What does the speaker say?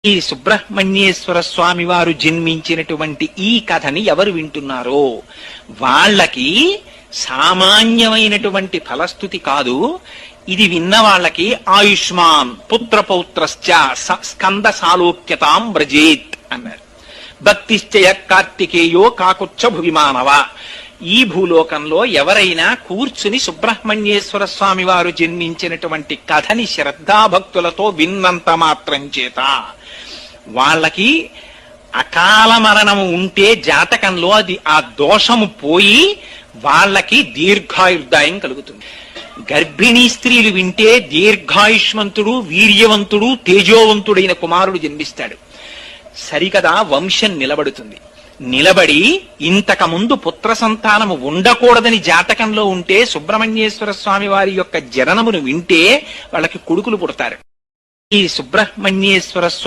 ఈ సుబ్రహ్మణ్యేశ్వర స్వామి వారు జన్మించినటువంటి ఈ కథని ఎవరు వింటున్నారో వాళ్ళకి సామాన్యమైనటువంటి ఫలస్థుతి కాదు. ఇది విన్న వాళ్ళకి ఆయుష్మాన్ పుత్రపౌత్రశ్చ స్కంద సాలోక్యతాం వ్రజేత్ అన్నారు. భక్తిశ్చయ కార్తికేయో కాకుచ్చ భువిమానవ. ఈ భూలోకంలో ఎవరైనా కూర్చుని సుబ్రహ్మణ్యేశ్వర స్వామి వారు జన్మించినటువంటి కథని శ్రద్ధాభక్తులతో విన్నంత మాత్రం చేత వాళ్ళకి అకాల మరణము ఉంటే జాతకంలో అది ఆ దోషము పోయి వాళ్ళకి దీర్ఘాయుర్దాయం కలుగుతుంది. గర్భిణీ స్త్రీలు వింటే దీర్ఘాయుష్మంతుడు, వీర్యవంతుడు, తేజోవంతుడైన కుమారుడు జన్మిస్తాడు. సరికదా వంశం నిలబడుతుంది. నిలబడి ఇంతకు ముందు పుత్ర సంతానము ఉండకూడదని జాతకంలో ఉంటే సుబ్రహ్మణ్యేశ్వర స్వామి వారి యొక్క జననమును వింటే వాళ్ళకి కొడుకులు పుడతారు. ఈ సుబ్రహ్మణ్యేశ్వర స్వామి